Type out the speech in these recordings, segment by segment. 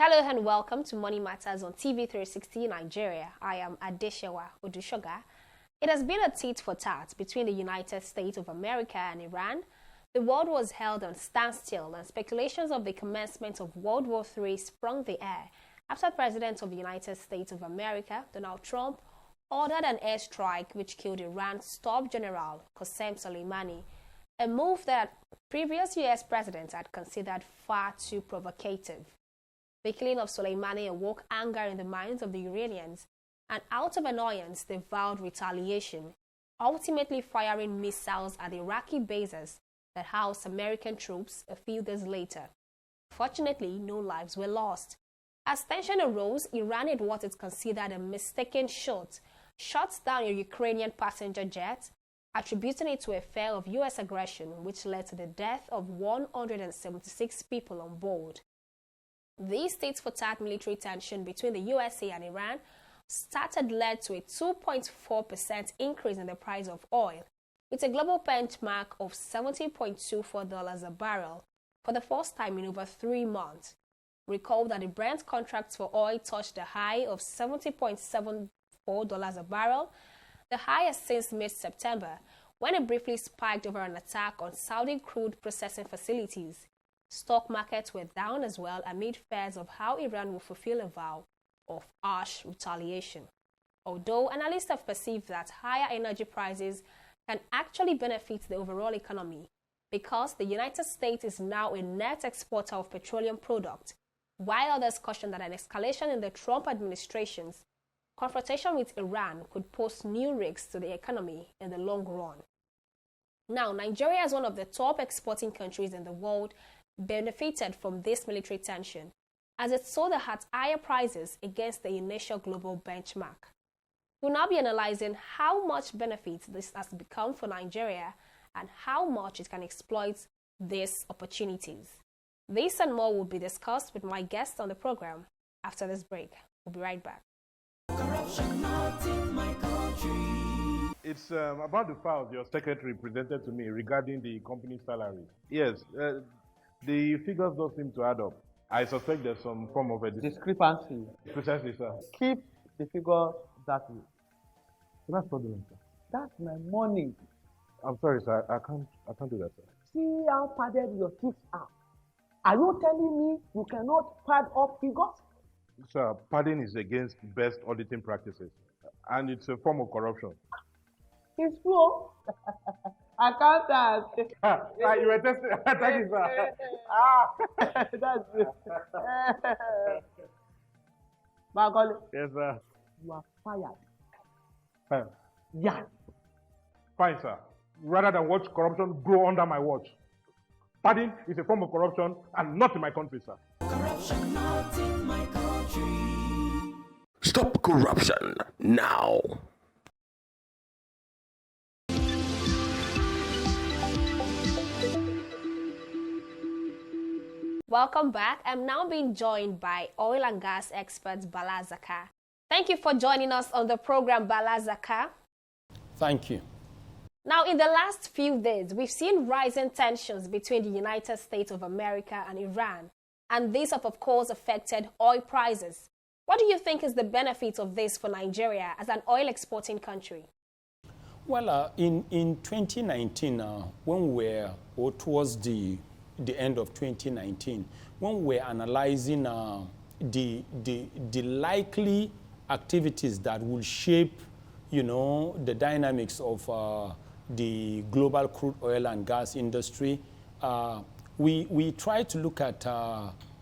Hello and welcome to Money Matters on TV 360 Nigeria. I am Adeshewa Odushoga. It has been a tit for tat between the United States of America and Iran. The world was held on standstill and speculations of the commencement of World War III sprung the air after President of the United States of America, Donald Trump, ordered an airstrike which killed Iran's top general, Qasem Soleimani, a move that previous U.S. presidents had considered far too provocative. The killing of Soleimani awoke anger in the minds of the Iranians, and out of annoyance they vowed retaliation, ultimately firing missiles at Iraqi bases that housed American troops a few days later. Fortunately, no lives were lost. As tension arose, Iran had what is considered a mistaken shot down a Ukrainian passenger jet, attributing it to a fear of U.S. aggression, which led to the death of 176 people on board. These tit-for-tat military tension between the USA and Iran led to a 2.4% increase in the price of oil, with a global benchmark of $70.24 a barrel for the first time in over 3 months. Recall that the Brent contracts for oil touched a high of $70.74 a barrel, the highest since mid-September, when it briefly spiked over an attack on Saudi crude processing facilities. Stock markets were down as well amid fears of how Iran will fulfill a vow of harsh retaliation. Although analysts have perceived that higher energy prices can actually benefit the overall economy because the United States is now a net exporter of petroleum products, while others caution that an escalation in the Trump administration's confrontation with Iran could pose new risks to the economy in the long run. Now, Nigeria is one of the top exporting countries in the world, benefited from this military tension, as it sold at higher prices against the initial global benchmark. We'll now be analyzing how much benefit this has become for Nigeria and how much it can exploit these opportunities. This and more will be discussed with my guests on the program after this break. We'll be right back. Corruption not in my country. It's about the files your secretary presented to me regarding the company's salary. Yes, the figures don't seem to add up. I suspect there's some form of a discrepancy. Precisely, sir. Keep the figure that way. That's fraudulent, sir. That's my money. I'm sorry, sir. I can't do that, sir. See how padded your teeth are. Are you telling me you cannot pad up figures? Sir, padding is against best auditing practices, and it's a form of corruption. It's true. Accountant. You were testing. Thank you, sir. That's it. Bagoli. Yes, sir. You are fired. Fine. Yeah. Fine, sir. Rather than watch corruption grow under my watch. Padding is a form of corruption and not in my country, sir. Corruption not in my country. Stop corruption now. Welcome back. I'm now being joined by oil and gas expert Bala Zakka. Thank you for joining us on the program, Bala Zakka. Thank you. Now, in the last few days, we've seen rising tensions between the United States of America and Iran, and these have, of course, affected oil prices. What do you think is the benefit of this for Nigeria as an oil exporting country? Well, in 2019, when we were, or towards the end of 2019, when we were analyzing the likely activities that will shape, the dynamics of the global crude oil and gas industry, we try to look at,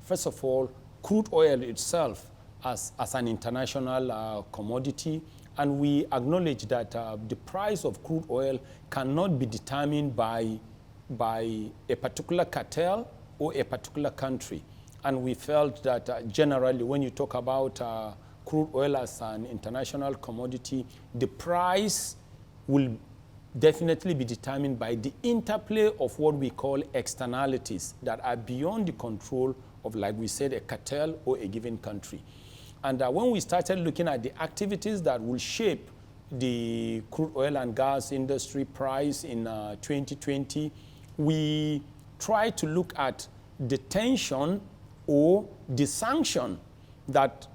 first of all, crude oil itself as an international commodity, and we acknowledge that the price of crude oil cannot be determined by a particular cartel or a particular country. And we felt that generally when you talk about crude oil as an international commodity, the price will definitely be determined by the interplay of what we call externalities that are beyond the control of, like we said, a cartel or a given country. And when we started looking at the activities that will shape the crude oil and gas industry price in 2020, we try to look at the tension or the sanction that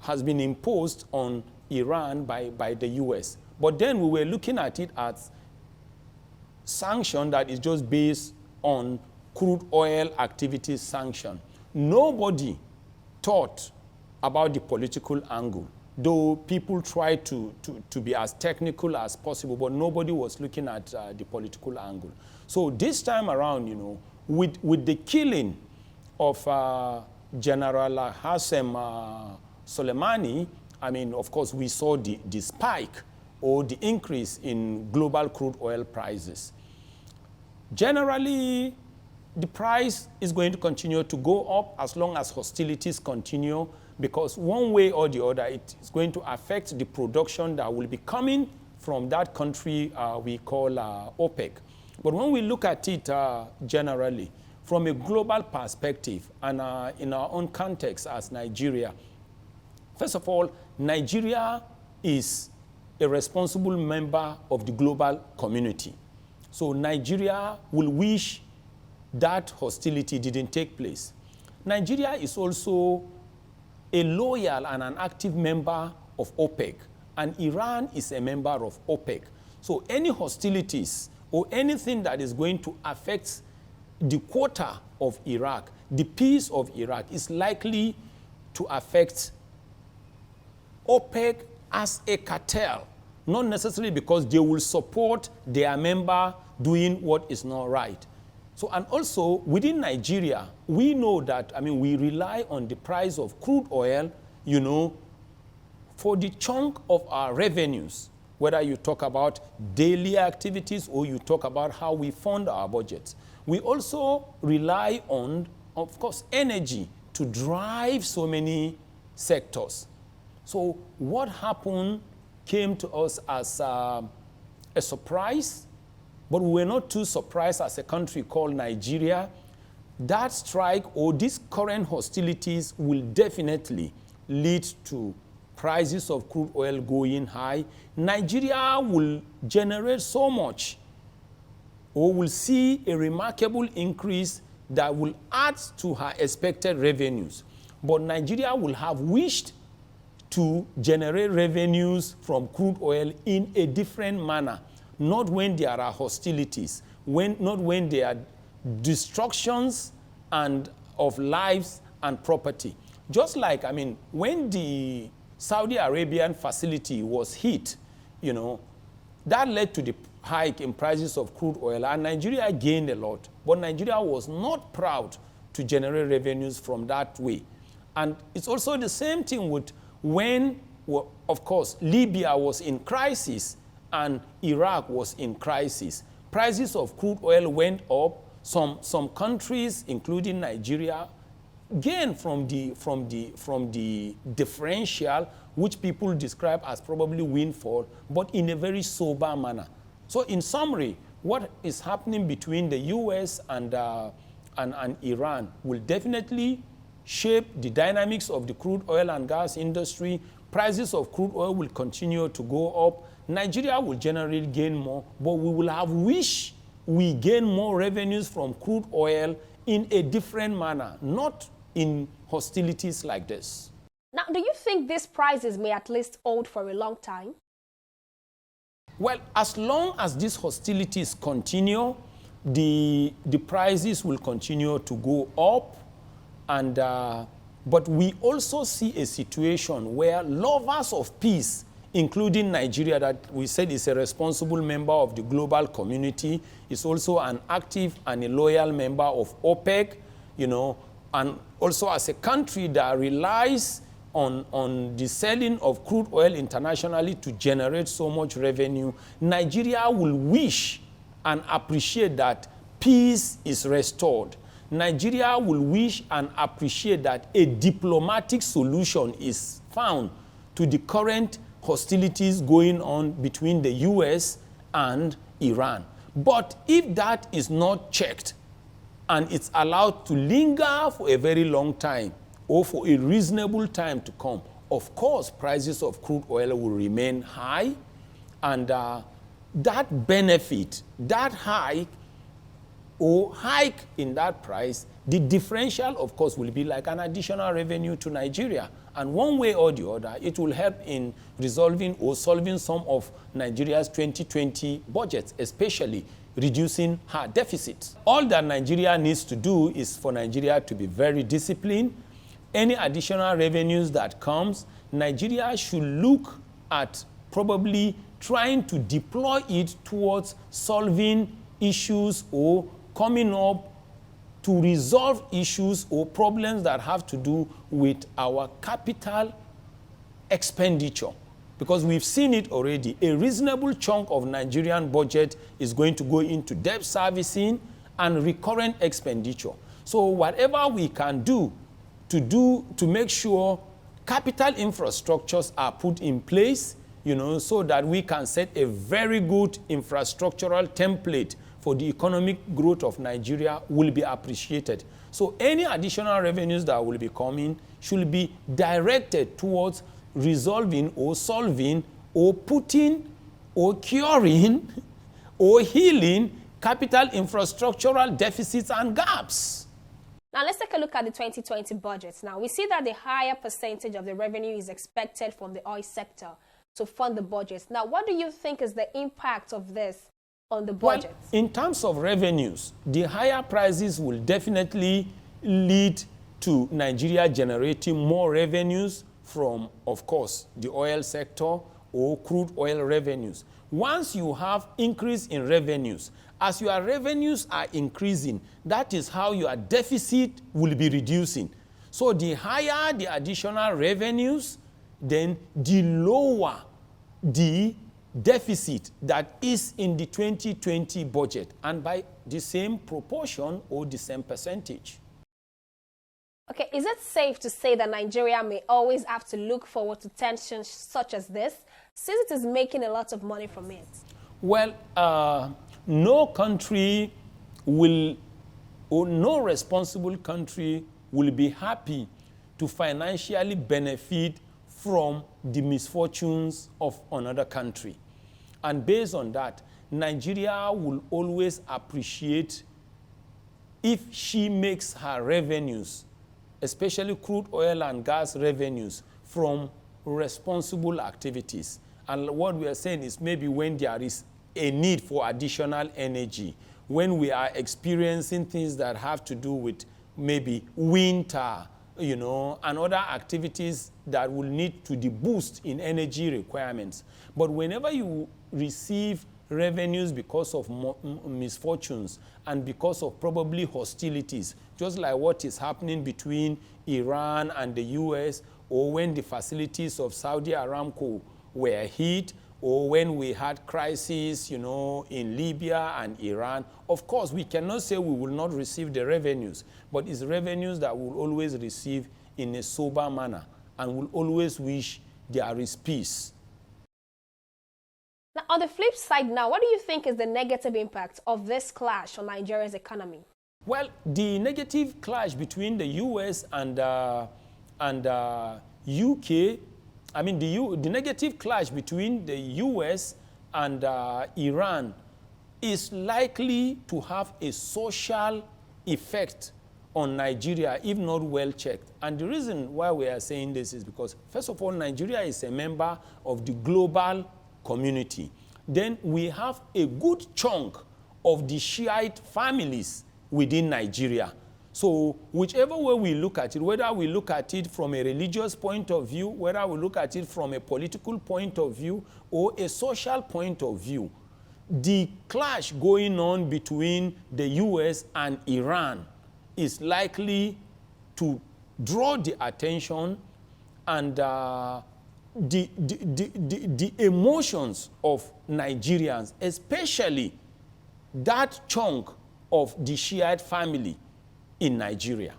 has been imposed on Iran by the US. But then we were looking at it as sanction that is just based on crude oil activity sanction. Nobody thought about the political angle, though people tried to be as technical as possible, but nobody was looking at the political angle. So this time around, you know, with the killing of General Qasem Soleimani, I mean, of course, we saw the spike or the increase in global crude oil prices. Generally, the price is going to continue to go up as long as hostilities continue, because one way or the other, it is going to affect the production that will be coming from that country we call OPEC. But when we look at it generally, from a global perspective and in our own context as Nigeria, first of all, Nigeria is a responsible member of the global community. So Nigeria will wish that hostility didn't take place. Nigeria is also a loyal and an active member of OPEC, and Iran is a member of OPEC. So any hostilities or anything that is going to affect the quota of Iraq, the peace of Iraq, is likely to affect OPEC as a cartel, not necessarily because they will support their member doing what is not right. So, and also within Nigeria, we know that, I mean, we rely on the price of crude oil, you know, for the chunk of our revenues, whether you talk about daily activities or you talk about how we fund our budgets. We also rely on, of course, energy to drive so many sectors. So what happened came to us as a surprise, but we were not too surprised as a country called Nigeria. That strike or these current hostilities will definitely lead to prices of crude oil going high. Nigeria will generate so much, or will see a remarkable increase that will add to her expected revenues. But Nigeria will have wished to generate revenues from crude oil in a different manner, not when there are hostilities, not when there are destructions and of lives and property. Just like, I mean, when the Saudi Arabian facility was hit, you know, that led to the hike in prices of crude oil, and Nigeria gained a lot. But Nigeria was not proud to generate revenues from that way. And it's also the same thing with when, well, of course, Libya was in crisis and Iraq was in crisis. Prices of crude oil went up. Some countries, including Nigeria, gained from the differential, which people describe as probably windfall, but in a very sober manner. So in summary, what is happening between the US and Iran will definitely shape the dynamics of the crude oil and gas industry. Prices of crude oil will continue to go up. Nigeria will generally gain more, but we will have wished we gain more revenues from crude oil in a different manner, not in hostilities like this. Now, do you think these prices may at least hold for a long time? Well, as long as these hostilities continue, the prices will continue to go up. And, but we also see a situation where lovers of peace, including Nigeria, that we said is a responsible member of the global community, is also an active and a loyal member of OPEC, you know, and also as a country that relies on the selling of crude oil internationally to generate so much revenue. Nigeria will wish and appreciate that peace is restored. Nigeria will wish and appreciate that a diplomatic solution is found to the current hostilities going on between the US and Iran. But if that is not checked and it's allowed to linger for a very long time or for a reasonable time to come, of course, prices of crude oil will remain high, and that benefit, that hike or hike in that price The differential, of course, will be like an additional revenue to Nigeria. And one way or the other, it will help in resolving or solving some of Nigeria's 2020 budget, especially reducing her deficit. All that Nigeria needs to do is for Nigeria to be very disciplined. Any additional revenues that comes, Nigeria should look at probably trying to deploy it towards solving issues or coming up to resolve issues or problems that have to do with our capital expenditure. Because we've seen it already. A reasonable chunk of Nigerian budget is going to go into debt servicing and recurrent expenditure. So whatever we can do to make sure capital infrastructures are put in place, so that we can set a very good infrastructural template for the economic growth of Nigeria will be appreciated. So any additional revenues that will be coming should be directed towards resolving or solving or putting or curing or healing capital infrastructural deficits and gaps. Now let's take a look at the 2020 budget. Now we see that the higher percentage of the revenue is expected from the oil sector to fund the budget. Now what do you think is the impact of this on the budget? Well, in terms of revenues, the higher prices will definitely lead to Nigeria generating more revenues from, of course, the oil sector or crude oil revenues. Once you have increase in revenues, as your revenues are increasing, that is how your deficit will be reducing. So the higher the additional revenues, then the lower the deficit that is in the 2020 budget, and by the same proportion or the same percentage. Okay, is it safe to say that Nigeria may always have to look forward to tensions such as this, since it is making a lot of money from it? Well, no country will, or no responsible country will be happy to financially benefit from the misfortunes of another country. And based on that, Nigeria will always appreciate if she makes her revenues, especially crude oil and gas revenues, from responsible activities. And what we are saying is maybe when there is a need for additional energy, when we are experiencing things that have to do with maybe winter, and other activities that will need to the boost in energy requirements. But whenever you receive revenues because of misfortunes and because of probably hostilities, just like what is happening between Iran and the US, or when the facilities of Saudi Aramco were hit, or when we had crises, in Libya and Iran, of course, we cannot say we will not receive the revenues, but it's revenues that we'll always receive in a sober manner, and we'll always wish there is peace. Now, on the flip side now, what do you think is the negative impact of this clash on Nigeria's economy? Well, the negative clash between the US and UK, the negative clash between the US and Iran is likely to have a social effect on Nigeria, if not well checked. And the reason why we are saying this is because, first of all, Nigeria is a member of the global community. Then we have a good chunk of the Shiite families within Nigeria. So whichever way we look at it, whether we look at it from a religious point of view, whether we look at it from a political point of view or a social point of view, the clash going on between the US and Iran is likely to draw the attention and the emotions of Nigerians, especially that chunk of the Shiite family in Nigeria.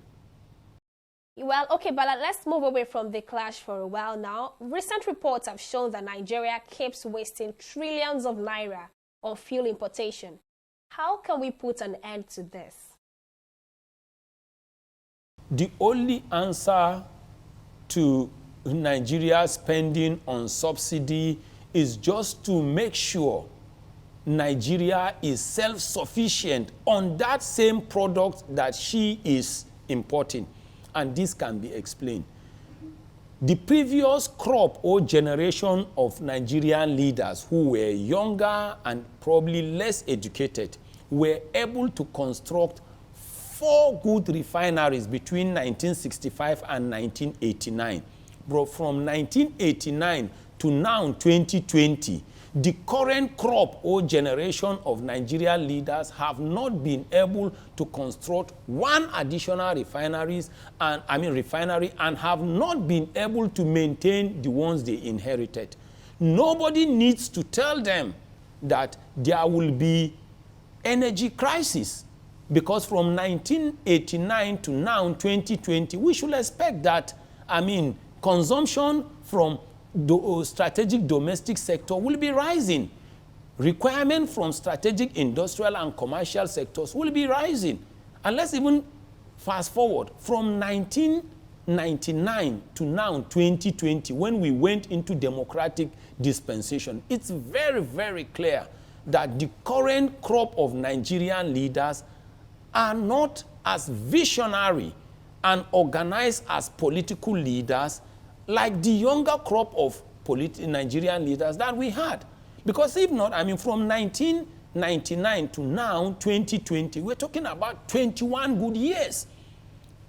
Well, okay, but let's move away from the clash for a while now. Recent reports have shown that Nigeria keeps wasting trillions of naira on fuel importation. How can we put an end to this? The only answer to Nigeria's spending on subsidy is just to make sure Nigeria is self-sufficient on that same product that she is importing. And this can be explained. The previous crop or generation of Nigerian leaders who were younger and probably less educated were able to construct 4 good refineries between 1965 and 1989. But from 1989 to now 2020, the current crop or generation of Nigerian leaders have not been able to construct 1 additional refinery and have not been able to maintain the ones they inherited. Nobody needs to tell them that there will be energy crisis, because from 1989 to now 2020, we should expect that, consumption from the strategic domestic sector will be rising. Requirement from strategic industrial and commercial sectors will be rising. And let's even fast forward from 1999 to now 2020, when we went into democratic dispensation. It's very, very clear that the current crop of Nigerian leaders are not as visionary and organized as political leaders like the younger crop of Nigerian leaders that we had. Because if not, from 1999 to now, 2020, we're talking about 21 good years.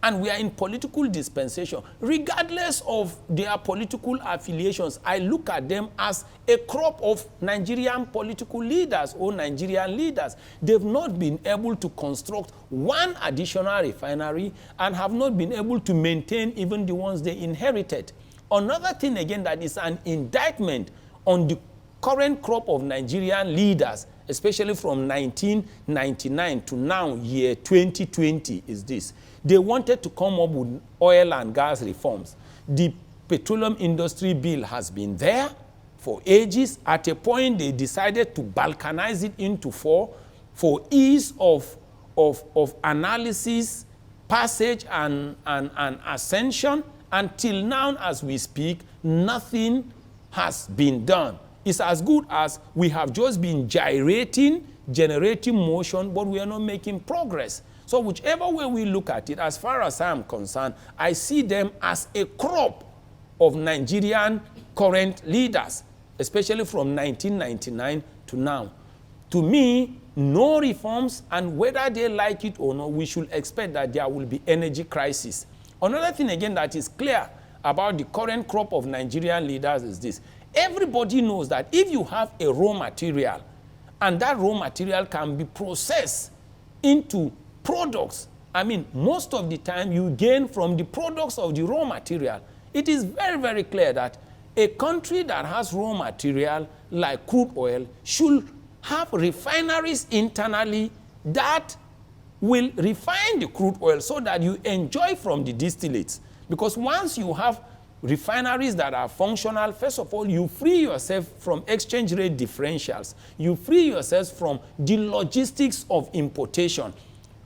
And we are in political dispensation. Regardless of their political affiliations, I look at them as a crop of Nigerian political leaders or Nigerian leaders. They've not been able to construct 1 additional refinery and have not been able to maintain even the ones they inherited. Another thing again that is an indictment on the current crop of Nigerian leaders, especially from 1999 to now, year 2020, is this. They wanted to come up with oil and gas reforms. The petroleum industry bill has been there for ages. At a point, they decided to balkanize it into 4 for ease of analysis, passage, and ascension. Until now, as we speak, nothing has been done. It's as good as we have just been gyrating, generating motion, but we are not making progress. So whichever way we look at it, as far as I am concerned, I see them as a crop of Nigerian current leaders, especially from 1999 to now. To me, no reforms, and whether they like it or not, we should expect that there will be energy crisis. Another thing again that is clear about the current crop of Nigerian leaders is this. Everybody knows that if you have a raw material, and that raw material can be processed into products, most of the time you gain from the products of the raw material. It is very, very clear that a country that has raw material like crude oil should have refineries internally that will refine the crude oil so that you enjoy from the distillates. Because once you have refineries that are functional, first of all, you free yourself from exchange rate differentials. You free yourself from the logistics of importation.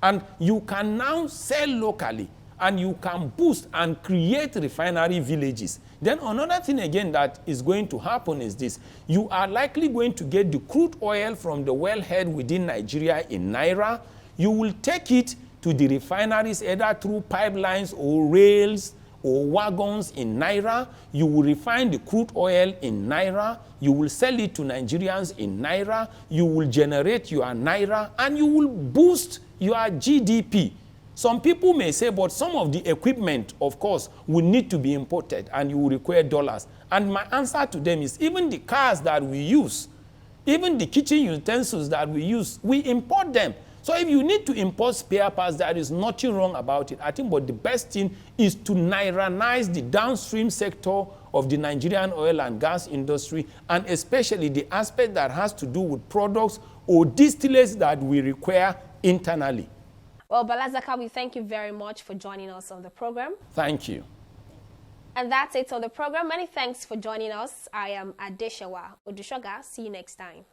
And you can now sell locally, and you can boost and create refinery villages. Then another thing again that is going to happen is this. You are likely going to get the crude oil from the wellhead within Nigeria in Naira. You will take it to the refineries either through pipelines or rails or wagons in Naira. You will refine the crude oil in Naira. You will sell it to Nigerians in Naira. You will generate your Naira, and you will boost your GDP. Some people may say, but some of the equipment, of course, will need to be imported and you will require dollars. And my answer to them is, even the cars that we use, even the kitchen utensils that we use, we import them. So if you need to import spare parts, there is nothing wrong about it. I think but the best thing is to Nairanize the downstream sector of the Nigerian oil and gas industry, and especially the aspect that has to do with products or distillates that we require internally. Well, Balazaka, we thank you very much for joining us on the program. Thank you. And that's it on the program. Many thanks for joining us. I am Adeshewa Odushoga. See you next time.